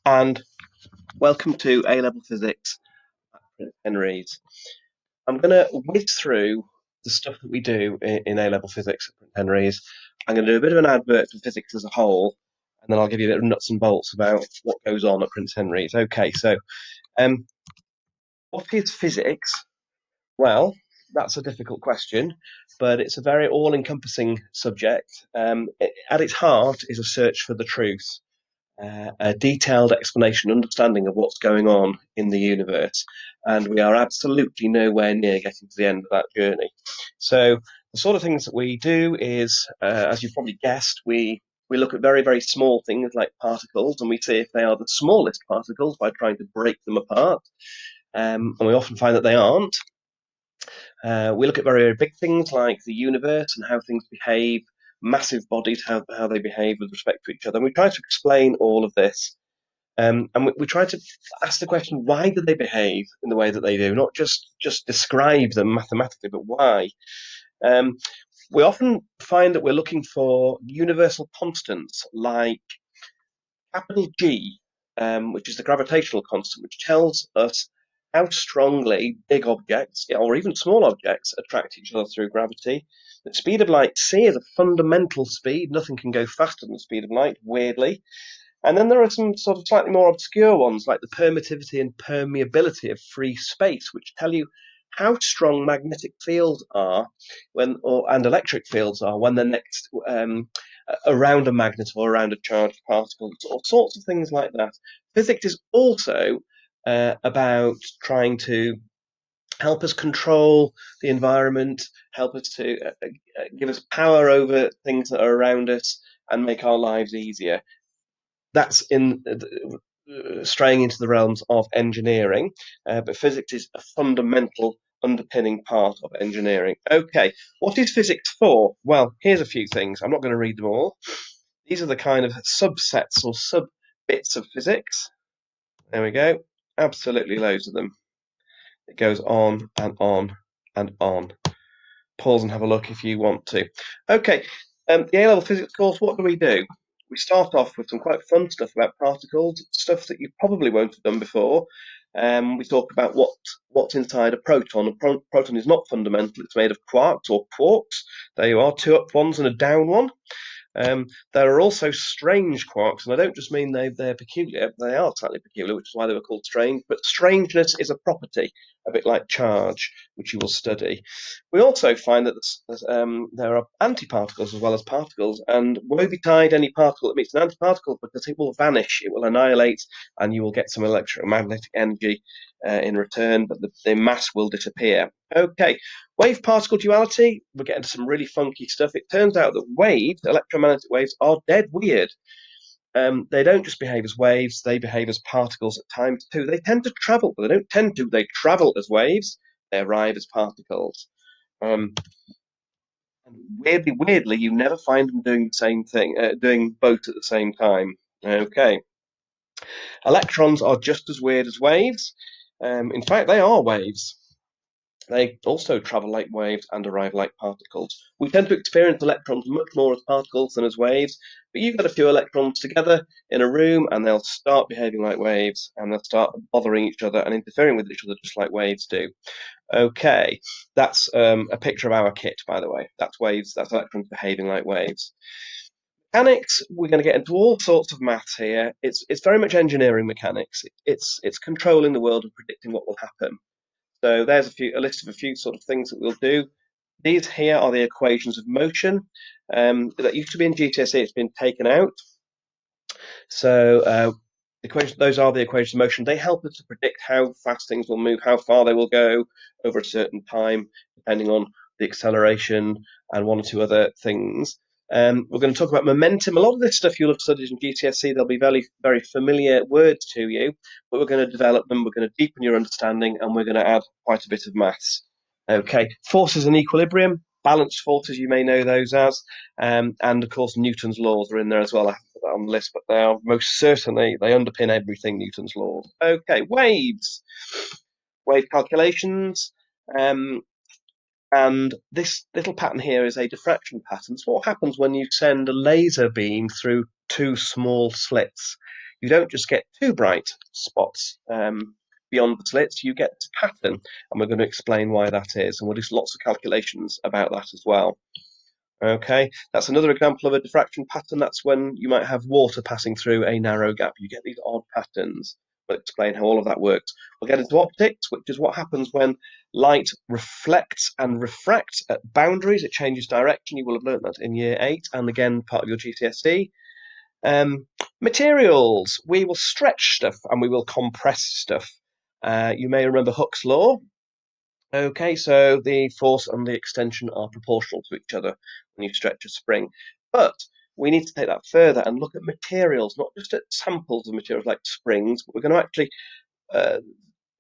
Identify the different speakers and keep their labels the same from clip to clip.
Speaker 1: and welcome to A-level physics at Prince Henry's. I'm going to whiz through the stuff that we do in A-level physics at Prince Henry's. I'm going to do a bit of an advert for physics as a whole, and then I'll give you a bit of nuts and bolts about what goes on at Prince Henry's. Okay, so um, what is physics? Well, that's a difficult question, but it's a very all-encompassing subject. At its heart is a search for the truth. A detailed explanation, understanding of what's going on in the universe, and we are absolutely nowhere near getting to the end of that journey. So the sort of things that we do is, as you've probably guessed, we look at very, very small things like particles, and we see if they are the smallest particles by trying to break them apart. And we often find that they aren't. We look at very, very big things like the universe and how things behave, massive bodies, how they behave with respect to each other. And we try to explain all of this. And we try to ask the question, why do they behave in the way that they do? Not just describe them mathematically, but why? Um, we often find that we're looking for universal constants like capital G, which is the gravitational constant, which tells us how strongly big objects, or even small objects, attract each other through gravity. The speed of light, c, is a fundamental speed. Nothing can go faster than the speed of light, weirdly. And then there are some sort of slightly more obscure ones, like the permittivity and permeability of free space, which tell you how strong magnetic fields are and electric fields are when they're next around a magnet or around a charged particle, all sorts of things like that. Physics is also about trying to help us control the environment, help us to give us power over things that are around us, and make our lives easier. That's in straying into the realms of engineering, but physics is a fundamental underpinning part of engineering. Okay, what is physics for? Well, here's a few things. I'm not going to read them all. These are the kind of subsets or sub bits of physics. There we go. Absolutely loads of them. It goes on and on and on. Pause and have a look if you want to. Okay, the A-level physics course, what do? We start off with some quite fun stuff about particles, stuff that you probably won't have done before. We talk about what's inside a proton. A proton is not fundamental. It's made of quarks or quarks. There you are, two up ones and a down one. There are also strange quarks, and I don't just mean they're peculiar. They are slightly peculiar, which is why they were called strange. But strangeness is a property, a bit like charge, which you will study. We also find that there are antiparticles as well as particles, and woe betide any particle that meets an antiparticle, because it will vanish, it will annihilate, and you will get some electromagnetic energy in return, but the mass will disappear. Okay, wave particle duality, we're getting to some really funky stuff. It turns out that waves, electromagnetic waves, are dead weird. They don't just behave as waves, they behave as particles at times too. They tend to travel, but they don't tend to. They travel as waves, they arrive as particles. And weirdly, you never find them doing the same thing, doing both at the same time. Okay. Electrons are just as weird as waves. In fact, they are waves. They also travel like waves and arrive like particles. We tend to experience electrons much more as particles than as waves, but you've got a few electrons together in a room and they'll start behaving like waves and they'll start bothering each other and interfering with each other just like waves do. Okay, that's a picture of our kit, by the way. That's waves, that's electrons behaving like waves. Mechanics, we're going to get into all sorts of maths here. It's very much engineering mechanics. It's controlling the world and predicting what will happen. So there's a list of a few sort of things that we'll do. These here are the equations of motion. That used to be in GCSE, it's been taken out. So those are the equations of motion. They help us to predict how fast things will move, how far they will go over a certain time, depending on the acceleration and one or two other things. We're going to talk about momentum. A lot of this stuff you'll have studied in GCSE. They'll be very, very familiar words to you, but we're going to develop them. We're going to deepen your understanding, and we're going to add quite a bit of maths. Okay, forces and equilibrium, balanced forces, you may know those as, and of course Newton's laws are in there as well. I haven't put that on the list, but they are most certainly, they underpin everything, Newton's laws. Okay, waves, wave calculations. And this little pattern here is a diffraction pattern. So what happens when you send a laser beam through two small slits? you don't just get two bright spots beyond the slits, you get a pattern, and we're going to explain why that is, and we'll do lots of calculations about that as well. Okay, that's another example of a diffraction pattern. That's when you might have water passing through a narrow gap. You get these odd patterns. We'll explain how all of that works. We'll get into optics, which is what happens when light reflects and refracts at boundaries. It changes direction. You will have learnt that in year 8, and again, part of your GCSE. Materials. We will stretch stuff and we will compress stuff. You may remember Hooke's law. Okay, so the force and the extension are proportional to each other when you stretch a spring. But we need to take that further and look at materials, not just at samples of materials like springs, but we're going to actually,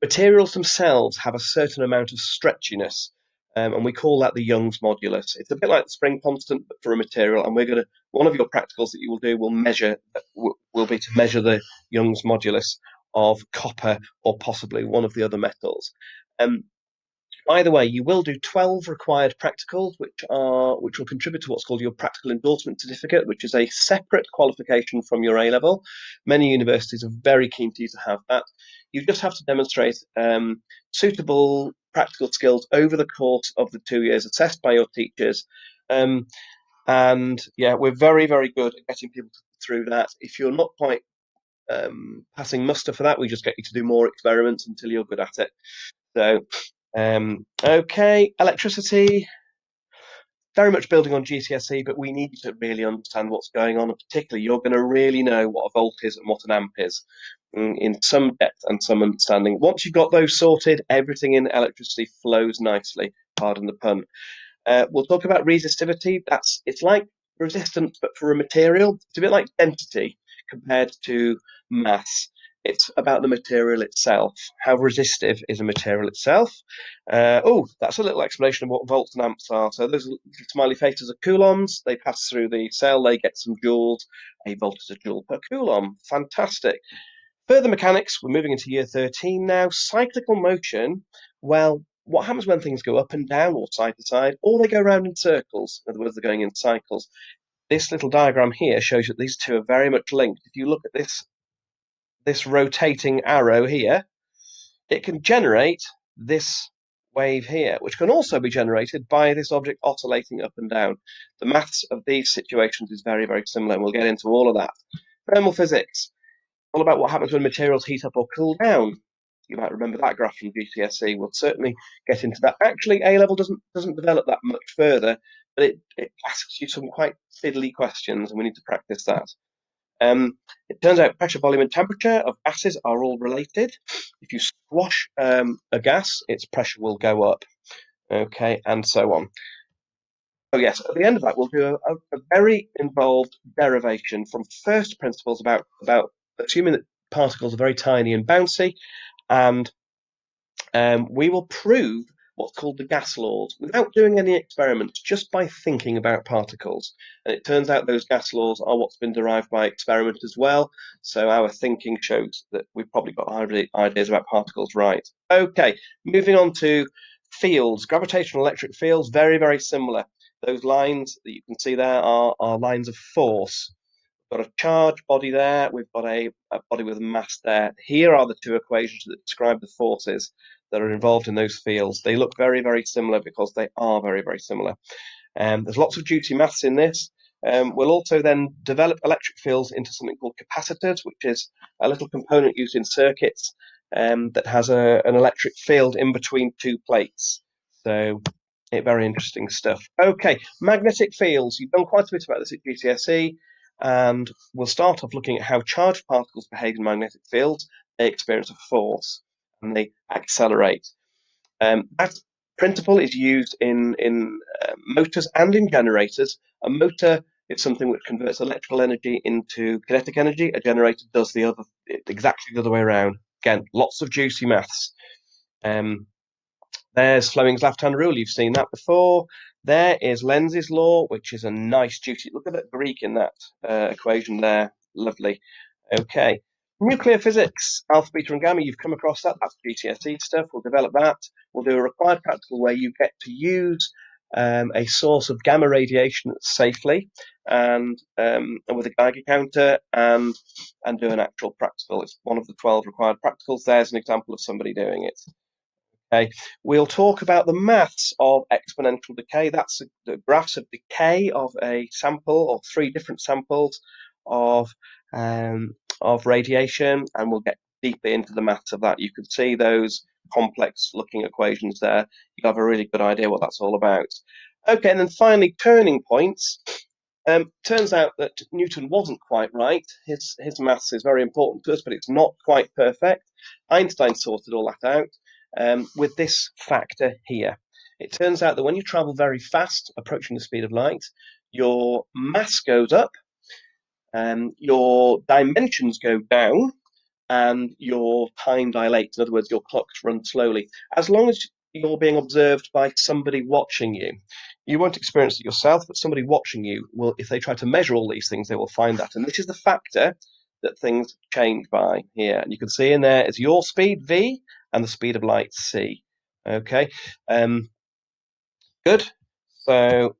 Speaker 1: materials themselves have a certain amount of stretchiness, and we call that the Young's modulus. It's a bit like the spring constant, but for a material, and we're going to, one of your practicals that you will do will be to measure the Young's modulus of copper or possibly one of the other metals. Either way, you will do 12 required practicals, which will contribute to what's called your practical endorsement certificate, which is a separate qualification from your A level. Many universities are very keen to you to have that. You just have to demonstrate suitable practical skills over the course of the 2 years, assessed by your teachers. And yeah, we're very, very good at getting people through that. If you're not quite passing muster for that, we just get you to do more experiments until you're good at it. So. Okay, electricity, very much building on GCSE, but we need to really understand what's going on, and particularly you're going to really know what a volt is and what an amp is in some depth and some understanding. Once you've got those sorted, everything in electricity flows nicely, pardon the pun. We'll talk about resistivity. It's like resistance, but for a material. It's a bit like density compared to mass. It's about the material itself. How resistive is a material itself? That's a little explanation of what volts and amps are. So those smiley faces are coulombs. They pass through the cell. They get some joules. A volt is a joule per coulomb. Fantastic. Further mechanics, we're moving into year 13 now. Cyclical motion, well, what happens when things go up and down or side to side, or they go around in circles? In other words, they're going in cycles. This little diagram here shows you that these two are very much linked. If you look at this rotating arrow here, it can generate this wave here, which can also be generated by this object oscillating up and down. The maths of these situations is very, very similar, and we'll get into all of that. Thermal physics, all about what happens when materials heat up or cool down. You might remember that graph from GCSE. We'll certainly get into that. Actually, A level doesn't develop that much further, but it asks you some quite fiddly questions, and we need to practice that. It turns out pressure, volume, and temperature of gases are all related. If you squash a gas, its pressure will go up. Okay, and so on. Oh yes, at the end of that, we'll do a very involved derivation from first principles about assuming that particles are very tiny and bouncy, and we will prove what's called the gas laws without doing any experiments, just by thinking about particles. And it turns out those gas laws are what's been derived by experiment as well. So our thinking shows that we've probably got ideas about particles right. Okay, moving on to fields. Gravitational electric fields, very, very similar. Those lines that you can see there are lines of force. We've got a charged body there, we've got a body with a mass there. Here are the two equations that describe the forces that are involved in those fields. They look very, very similar because they are very, very similar. There's lots of juicy maths in this. We'll also then develop electric fields into something called capacitors, which is a little component used in circuits that has an electric field in between two plates. So very interesting stuff. Okay, magnetic fields. You've done quite a bit about this at GCSE, and we'll start off looking at how charged particles behave in magnetic fields. They experience a force and they accelerate. That principle is used in motors and in generators. A motor is something which converts electrical energy into kinetic energy. A generator does exactly the other way around. Again, lots of juicy maths. There's Fleming's left-hand rule. You've seen that before. There is Lenz's law, which is a nice juicy. Look at that Greek in that equation there. Lovely. Okay. Nuclear physics, alpha, beta, and gamma. You've come across that. That's GCSE stuff. We'll develop that. We'll do a required practical where you get to use a source of gamma radiation safely. and with a Geiger counter and do an actual practical. It's one of the 12 required practicals. There's an example of somebody doing it. Okay, we'll talk about the maths of exponential decay. That's the graphs of decay of a sample or 3 different samples of radiation, and we'll get deeply into the maths of that. You can see those complex looking equations there. You have a really good idea what that's all about. Okay, and then finally, turning points. Turns out that Newton wasn't quite right. His maths is very important to us, but it's not quite perfect. Einstein sorted all that out with this factor here. It turns out that when you travel very fast, approaching the speed of light, your mass goes up, your dimensions go down, and your time dilates. In other words, your clocks run slowly. As long as you're being observed by somebody watching you, you won't experience it yourself, but somebody watching you will, if they try to measure all these things, they will find that. And this is the factor that things change by here. And you can see in there is your speed, V, and the speed of light, C. Okay, good. So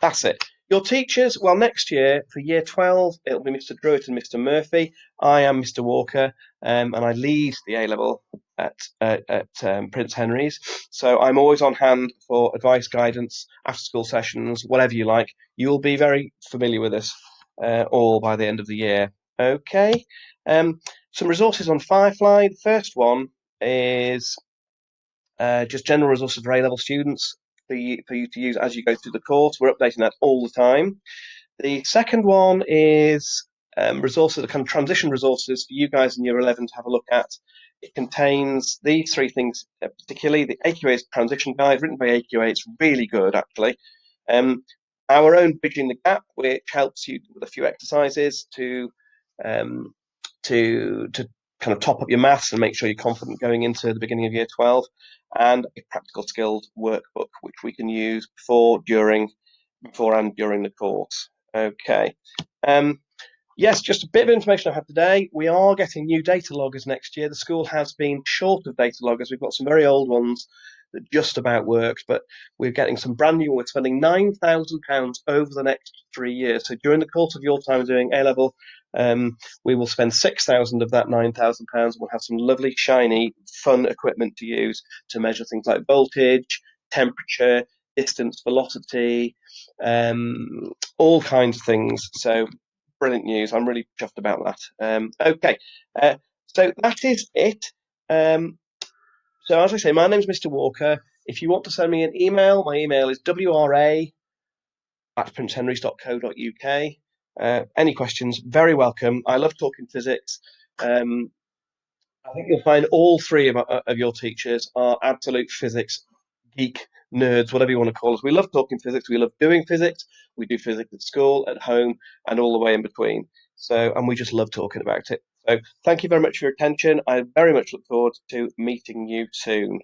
Speaker 1: that's it. Your teachers, well, next year for year 12, it'll be Mr. Druitt and Mr. Murphy. I am Mr. Walker, and I lead the A level at Prince Henry's. So I'm always on hand for advice, guidance, after school sessions, whatever you like. You'll be very familiar with us all by the end of the year. Okay. Some resources on Firefly. The first one is just general resources for A-level students for you to use as you go through the course. We're updating that all the time. The second one is resources, kind of transition resources for you guys in year 11 to have a look at. It contains these 3 things, particularly the AQA's transition guide, written by AQA. It's really good, actually. Our own Bridging the Gap, which helps you with a few exercises um, to kind of top up your maths and make sure you're confident going into the beginning of year 12, and a practical skills workbook, which we can use before and during the course. Okay. Yes, just a bit of information I have today. We are getting new data loggers next year. The school has been short of data loggers. We've got some very old ones that just about worked, but we're getting some brand new. We're spending £9,000 over the next 3 years. So during the course of your time doing A level, we will spend 6,000 of that £9,000. We'll have some lovely, shiny, fun equipment to use to measure things like voltage, temperature, distance, velocity, all kinds of things. So brilliant news. I'm really chuffed about that. Okay, so that is it. So as I say, my name's Mr. Walker. If you want to send me an email, my email is wra@princehenrys.co.uk. Any questions, very welcome. I love talking physics. I think you'll find all 3 of your teachers are absolute physics geek nerds, whatever you want to call us. We love talking physics. We love doing physics. We do physics at school, at home, and all the way in between. So, and we just love talking about it. So, thank you very much for your attention. I very much look forward to meeting you soon.